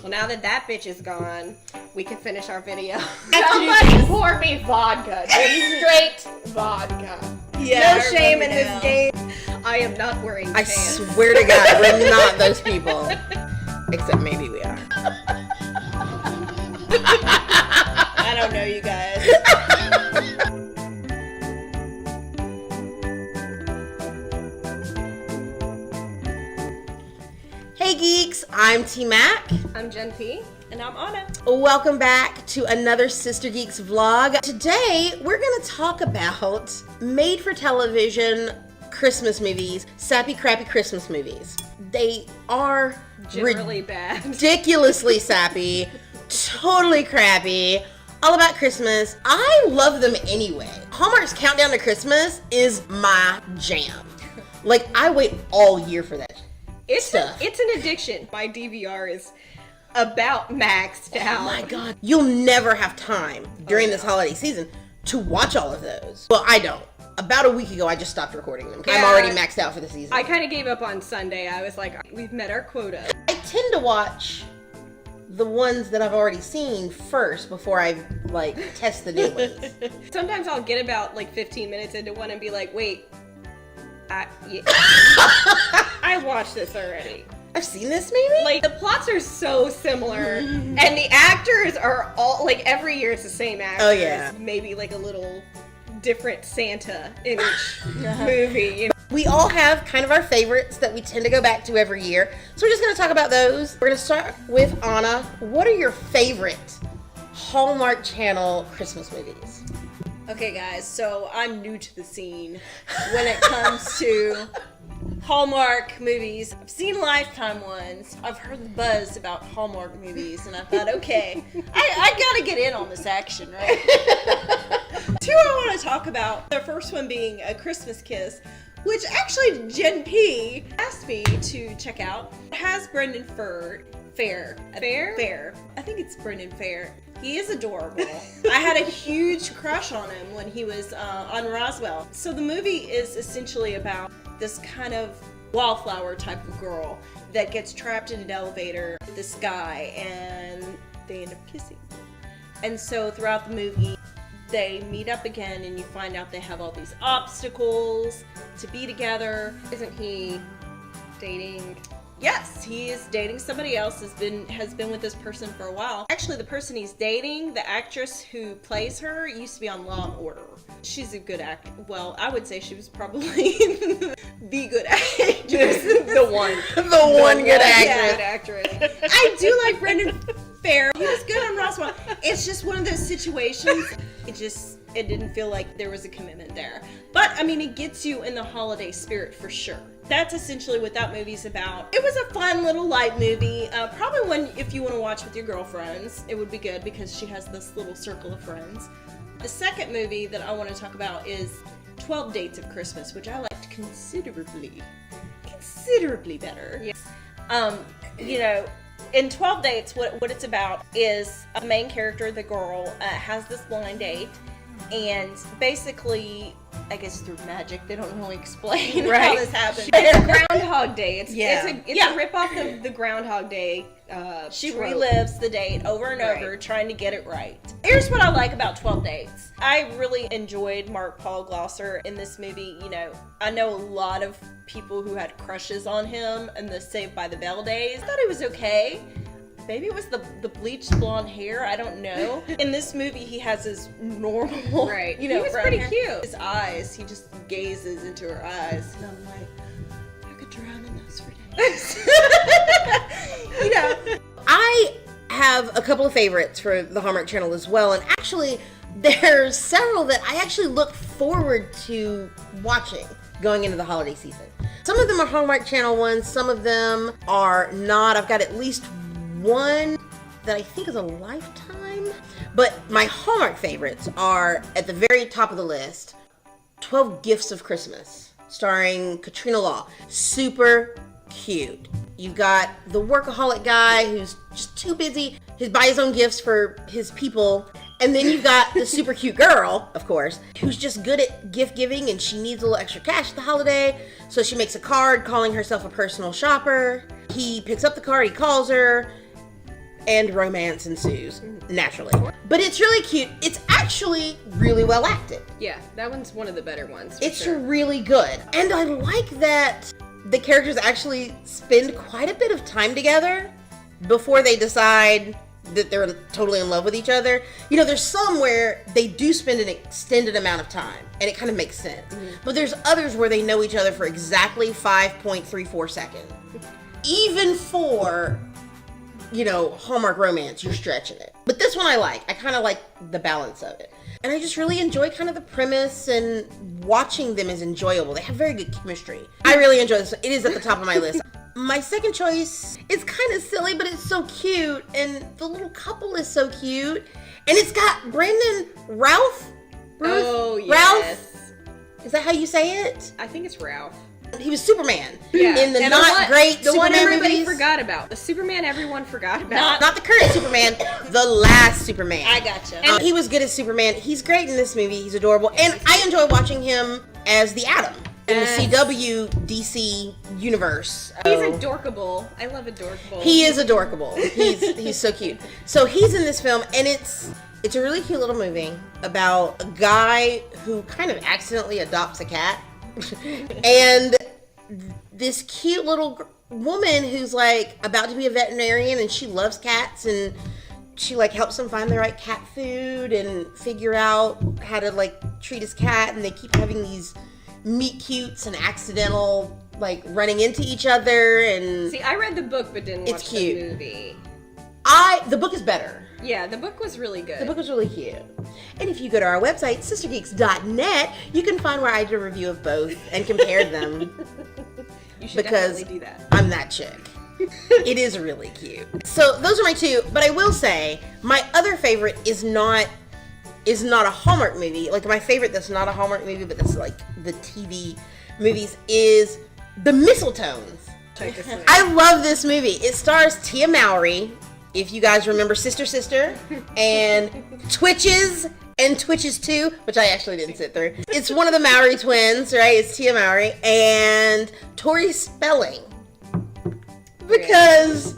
Well, now that that bitch is gone, we can finish our video. Somebody pour me vodka. Just straight vodka. Yeah, no shame in this game. I am not wearing I pants. swear to God, we're not those people. Except maybe we are. I don't know, you guys. Hey geeks, I'm T Mack. I'm Jen P. And I'm Anna. Welcome back to another Sister Geeks vlog. Today, we're going to talk about made-for-television Christmas movies, sappy, crappy Christmas movies. They are generally bad. Ridiculously sappy, totally crappy, all about Christmas. I love them anyway. Hallmark's Countdown to Christmas is my jam. Like, I wait all year for that stuff. It's an addiction. My DVR is about maxed out. Oh my God. You'll never have time during this holiday season to watch all of those. Well, I don't. About a week ago, I just stopped recording them. Yeah, I'm already maxed out for the season. I kind of gave up on Sunday. I was like, we've met our quota. I tend to watch the ones that I've already seen first before I, test the new ones. Sometimes I'll get about, 15 minutes into one and be like, wait, I watched this already. I've seen this maybe? The plots are so similar, and the actors are all, every year it's the same actors. Oh, yeah. Maybe, a little different Santa in each movie, you know? We all have kind of our favorites that we tend to go back to every year. So we're just going to talk about those. We're going to start with Anna. What are your favorite Hallmark Channel Christmas movies? Okay, guys, so I'm new to the scene when it comes to Hallmark movies. I've seen Lifetime ones. I've heard the buzz about Hallmark movies, and I thought, okay, I gotta get in on this action, right? Two I want to talk about. The first one being A Christmas Kiss, which actually Jen P asked me to check out. It has Brendan Fair. I think it's Brendan Fair. He is adorable. I had a huge crush on him when he was on Roswell. So the movie is essentially about this kind of wallflower type of girl that gets trapped in an elevator with this guy, and they end up kissing. And so throughout the movie, they meet up again, and you find out they have all these obstacles to be together. Isn't he dating? Yes, he is dating somebody else, has been with this person for a while. Actually, the person he's dating, the actress who plays her, used to be on Law & Order. She's a good actor. Well, I would say she was probably the good actress. The one good actress. I do like Brendan Fair. He was good on Roswell. It's just one of those situations. It didn't feel like there was a commitment there. But, I mean, it gets you in the holiday spirit for sure. That's essentially what that movie's about. It was a fun little light movie. Probably one if you want to watch with your girlfriends. It would be good because she has this little circle of friends. The second movie that I want to talk about is 12 Dates of Christmas, which I liked considerably better. Yes. In 12 Dates, what it's about is a main character, the girl, has this blind date, and basically, I guess through magic, they don't really explain how this happens. It's Groundhog Day. It's a rip-off of the Groundhog Day She trope. relives the date over and over, trying to get it right. Here's what I like about 12 Dates. I really enjoyed Mark Paul Glosser in this movie. I know a lot of people who had crushes on him in the Saved by the Bell days. I thought he was okay. Maybe it was the bleached blonde hair. I don't know. In this movie, he has his normal, he was pretty cute. His eyes, he just gazes into her eyes, and I'm like, I could drown in those for days. I have a couple of favorites for the Hallmark Channel as well, and actually, there's several that I actually look forward to watching going into the holiday season. Some of them are Hallmark Channel ones, some of them are not. I've got at least one that I think is a Lifetime, but my Hallmark favorites are at the very top of the list. 12 Gifts of Christmas, starring Katrina Law. Super cute. You've got the workaholic guy who's just too busy to buy his own gifts for his people. And then you've got the super cute girl, of course, who's just good at gift giving, and she needs a little extra cash at the holiday. So she makes a card calling herself a personal shopper. He picks up the card, he calls her, and romance ensues, naturally. But it's really cute. It's actually really well acted. Yeah, that one's one of the better ones. For It's sure. really good. And I like that the characters actually spend quite a bit of time together before they decide that they're totally in love with each other. You know, there's some where they do spend an extended amount of time, and it kind of makes sense. But there's others where they know each other for exactly 5.34 seconds. Even for, you know, Hallmark romance, you're stretching it. But this one I like. I kind of like the balance of it. And I just really enjoy kind of the premise, and watching them is enjoyable. They have very good chemistry. I really enjoy this. It is at the top of my list. My second choice is kind of silly, but it's so cute. And the little couple is so cute. And it's got Brandon Routh. Oh, yes. Ralph? Is that how you say it? I think it's Ralph. He was Superman. Yeah. In the And not great the Superman one everybody movies. forgot about. The Superman everyone forgot about. Not the current Superman, the last Superman. I gotcha. He was good as Superman. He's great in this movie. He's adorable. And I enjoy watching him as the Atom in the CW DC universe. He's adorkable. I love adorkable. He is adorable. He's so cute. So he's in this film, and it's a really cute little movie about a guy who kind of accidentally adopts a cat. And this cute little woman who's like about to be a veterinarian, and she loves cats, and she like helps him find the right cat food and figure out how to like treat his cat. And they keep having these meet cutes and accidental like running into each other. And See, I read the book but didn't watch the movie. The book is better. Yeah, the book was really good. The book was really cute. And if you go to our website, sistergeeks.net, you can find where I did a review of both and compared them. You should Because definitely do that. I'm that chick. It is really cute. So those are my two, but I will say my other favorite is not a Hallmark movie. Like my favorite that's not a Hallmark movie, but that's like the TV movies is The Mistletones. I love this movie. It stars Tia Mowry, if you guys remember Sister Sister, and Twitches and Twitches 2, which I actually didn't sit through. It's one of the Mowry twins, right? It's Tia Mowry and Tori Spelling. Because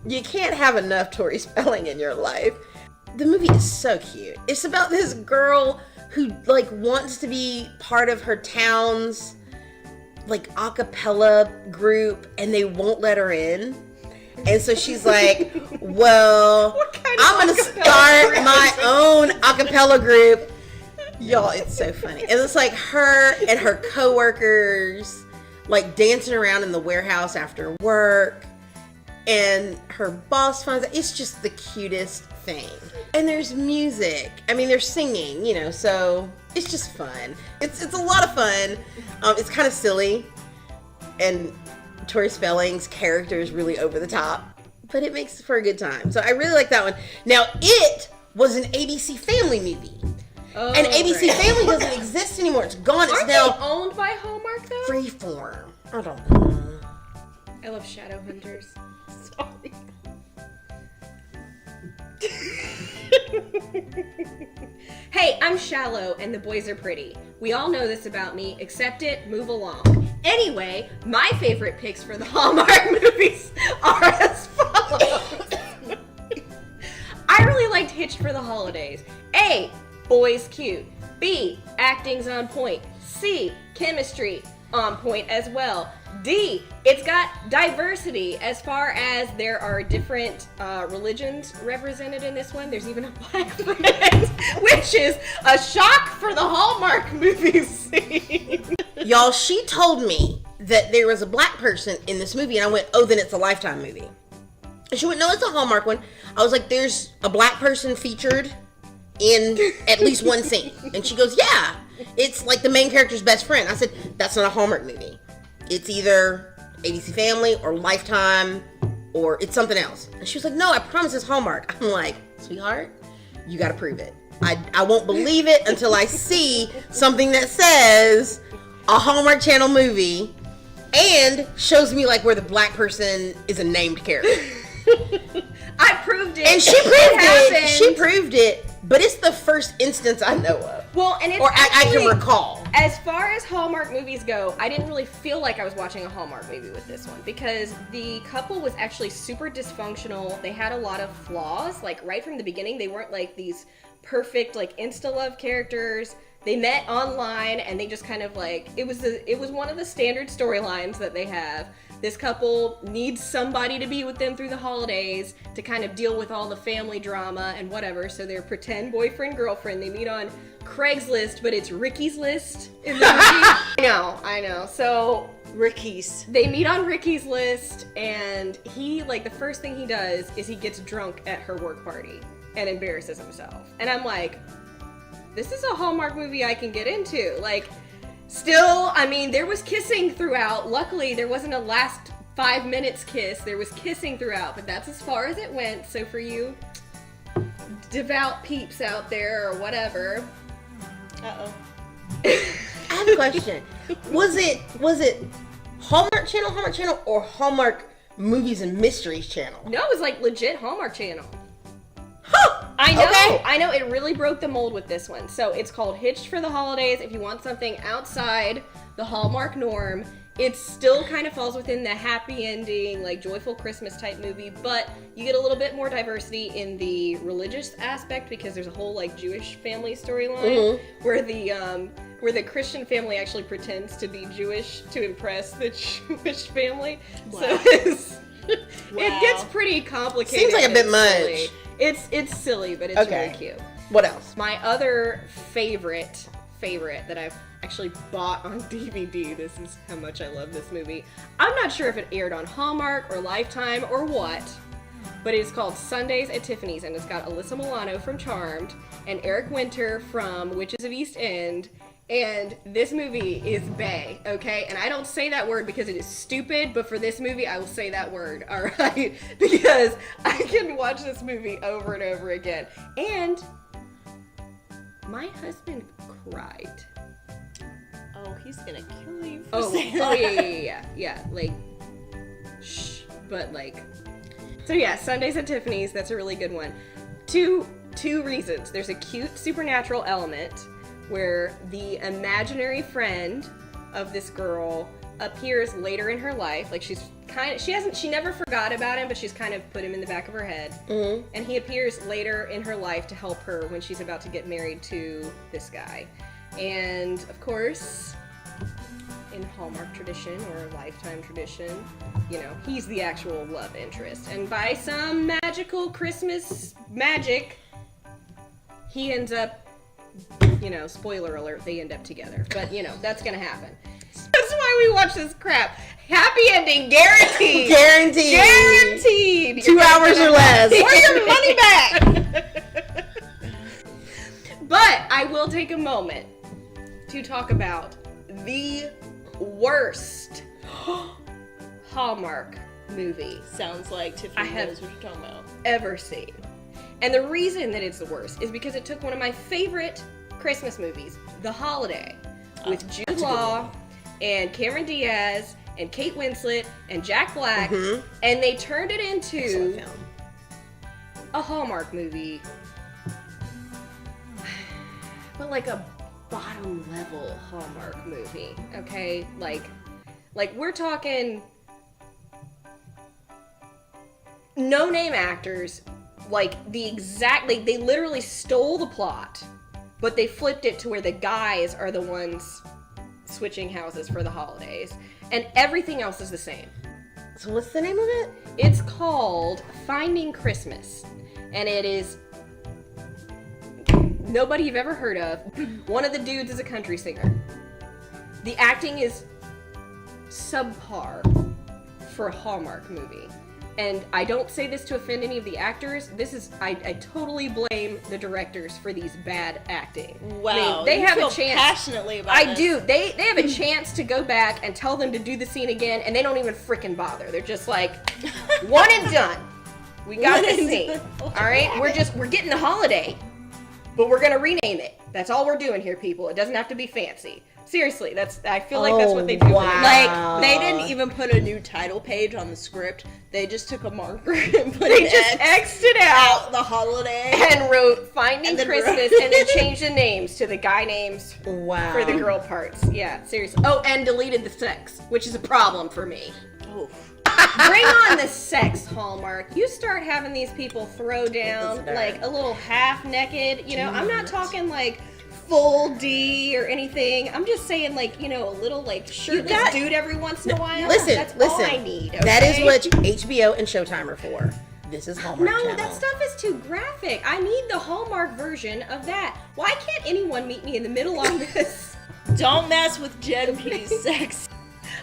you can't have enough Tori Spelling in your life. The movie is so cute. It's about this girl who like wants to be part of her town's like a cappella group, and they won't let her in. And so she's like, well, I'm going to start my own a cappella group. Y'all, it's so funny. And it's like her and her coworkers like dancing around in the warehouse after work. And her boss finds it. It's just the cutest thing. And there's music. I mean, they're singing, you know, so it's just fun. It's a lot of fun. It's kind of silly. And Tori Spelling's character is really over the top, but it makes for a good time. So I really like that one. Now, it was an ABC Family movie. Oh, and ABC right. Family doesn't exist anymore. It's gone. It's Aren't now they owned by Hallmark though? Freeform. I don't know. I love Shadowhunters. Sorry. Hey, I'm shallow and the boys are pretty. We all know this about me. Accept it, move along. Anyway, my favorite picks for the Hallmark movies are as follows. I really liked Hitched for the holidays. A, boys cute. B, acting's on point. C, chemistry on point as well. D, it's got diversity as far as there are different religions represented in this one. There's even a black friend, which is a shock for the Hallmark movie scene. Y'all, she told me that there was a black person in this movie, and I went, oh, then it's a Lifetime movie. And she went, no, it's a Hallmark one. I was like, there's a black person featured in at least one scene. And she goes, yeah, it's like the main character's best friend. I said, that's not a Hallmark movie. It's either ABC Family or Lifetime or it's something else. And she was like, no, I promise it's Hallmark. I'm like, sweetheart, you gotta prove it. I won't believe it until I see something that says a Hallmark Channel movie and shows me like where the black person is a named character. I proved it. And she proved it. She proved it, but it's the first instance I know of. Well, and it's or I can recall. As far as Hallmark movies go, I didn't really feel like I was watching a Hallmark movie with this one because the couple was actually super dysfunctional. They had a lot of flaws. Like right from the beginning, they weren't like these perfect like insta-love characters. They met online and they just kind of like it was one of the standard storylines that they have. This couple needs somebody to be with them through the holidays to kind of deal with all the family drama and whatever. So they're pretend boyfriend girlfriend. They meet on Craigslist, but it's Ricky's List in the movie. I know. So Ricky's. They meet on Ricky's List, and he like the first thing he does is he gets drunk at her work party and embarrasses himself. And I'm like, this is a Hallmark movie I can get into. Like, still, I mean, there was kissing throughout. Luckily, there wasn't a last 5 minutes kiss. There was kissing throughout, but that's as far as it went. So for you devout peeps out there or whatever. Uh-oh. I have a question. Was it Hallmark Channel, or Hallmark Movies and Mysteries Channel? No, it was like legit Hallmark Channel. Huh! I know, Okay. I know, it really broke the mold with this one. So it's called Hitched for the Holidays. If you want something outside the Hallmark norm, it still kind of falls within the happy ending, like joyful Christmas type movie, but you get a little bit more diversity in the religious aspect because there's a whole like Jewish family storyline where the Christian family actually pretends to be Jewish to impress the Jewish family. Wow. So it gets pretty complicated. Seems like a bit and much. silly. It's silly, but it's Okay. really cute. What else? My other favorite that I've actually bought on DVD, this is how much I love this movie. I'm not sure if it aired on Hallmark or Lifetime or what, but it's called Sundays at Tiffany's, and it's got Alyssa Milano from Charmed and Eric Winter from Witches of East End. And this movie is bae, okay? And I don't say that word because it is stupid, but for this movie, I will say that word, all right? Because I can watch this movie over and over again. And my husband cried. Oh, he's gonna kill you for Oh, saying oh that. yeah, like, shh, but like, so yeah, Sundays at Tiffany's, that's a really good one. Two reasons. There's a cute supernatural element where the imaginary friend of this girl appears later in her life. Like she never forgot about him, but she's kind of put him in the back of her head. Mm-hmm. And he appears later in her life to help her when she's about to get married to this guy. And of course, in Hallmark tradition or Lifetime tradition, you know, he's the actual love interest. And by some magical Christmas magic, he ends up, you know, spoiler alert, they end up together. But, you know, that's gonna happen. That's why we watch this crap. Happy ending, guaranteed. Guaranteed. Guaranteed. 2 hours or less. Or your money back. But I will take a moment to talk about the worst Hallmark movie Sounds like Tiffany knows what you're talking about. ever seen. And the reason that it's the worst is because it took one of my favorite Christmas movies, The Holiday, with Jude Law and Cameron Diaz and Kate Winslet and Jack Black, and they turned it into a Hallmark movie, but like a bottom level Hallmark movie, okay? Like we're talking no name actors. Like they literally stole the plot, but they flipped it to where the guys are the ones switching houses for the holidays, and everything else is the same. So what's the name of it? It's called Finding Christmas, and it is nobody you've ever heard of. One of the dudes is a country singer. The acting is subpar for a Hallmark movie. And I don't say this to offend any of the actors. I totally blame the directors for these bad acting. Wow, I mean, they you have feel a chance. passionately about I this. do. They have a chance to go back and tell them to do the scene again, and they don't even freaking bother. They're just like, one and done. We got this scene. All right, we're getting the holiday, but we're gonna rename it. That's all we're doing here, people. It doesn't have to be fancy. Seriously, I feel like that's what they do. wow. Like, they didn't even put a new title page on the script. They just took a marker and put They an just X X'd it out the holiday. and wrote Finding And then Christmas and then changed the names to the guy names Wow. for the girl parts. Yeah, seriously. Oh, and deleted the sex, which is a problem for me. Oof. Bring on the sex, Hallmark. You start having these people throw down like a little half naked, I'm not talking like full D or anything. I'm just saying like, a little like shirtless dude every once in a while. Listen, That's all I need. Okay? That is what HBO and Showtime are for. This is Hallmark No, Channel. that stuff is too graphic. I need the Hallmark version of that. Why can't anyone meet me in the middle on this? Don't mess with Gen P's sex.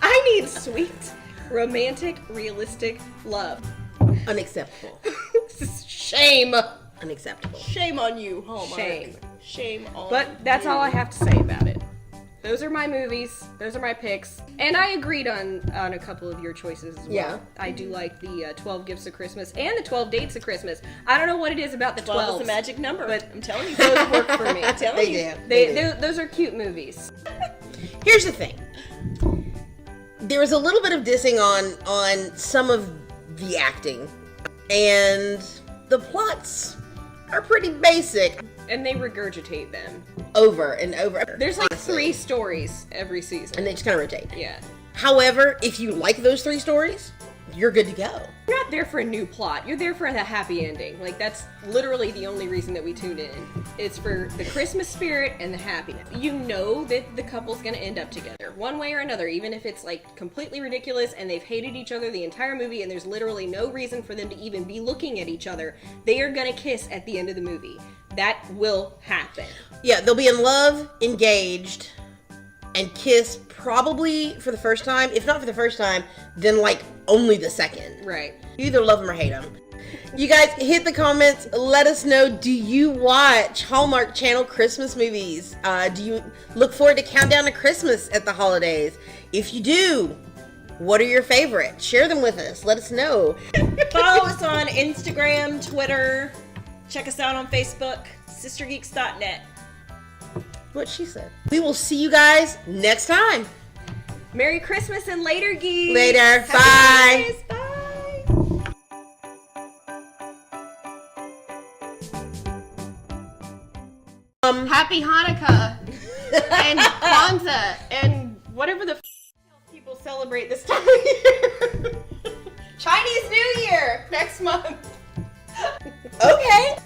I need sweet, romantic, realistic love. Unacceptable. This is shame. Unacceptable. Shame on you, Hallmark. Shame. Shame on But that's all I have to say about it. Those are my movies. Those are my picks. And I agreed on a couple of your choices as well. Yeah. I do like the 12 Gifts of Christmas and the 12 Dates of Christmas. I don't know what it is about the 12 12. is the magic number. But I'm telling you. those work for me. I'm telling They you. do. They those are cute movies. Here's the thing. There was a little bit of dissing on some of the acting, and the plots are pretty basic. And they regurgitate them. Over and over. There's like honestly. 3 stories every season. And they just kind of rotate. Yeah. However, if you like those 3 stories, you're good to go. You're not there for a new plot. You're there for the happy ending. Like, that's literally the only reason that we tune in. It's for the Christmas spirit and the happiness. You know that the couple's gonna end up together, one way or another, even if it's, like, completely ridiculous and they've hated each other the entire movie and there's literally no reason for them to even be looking at each other. They are gonna kiss at the end of the movie. That will happen. Yeah, they'll be in love, engaged, and kiss probably for the first time. If not for the first time, then like only the second. Right. You either love them or hate them. You guys hit the comments. Let us know, do you watch Hallmark Channel Christmas movies? Do you look forward to Countdown to Christmas at the holidays? If you do, what are your favorites? Share them with us. Let us know. Follow us on Instagram, Twitter. Check us out on Facebook, sistergeeks.net. What she said. We will see you guys next time. Merry Christmas and later, geeks! Later. Happy Bye. holidays. Bye! Happy Hanukkah and Kwanzaa and whatever the people celebrate this time of year. Chinese New Year next month. Okay.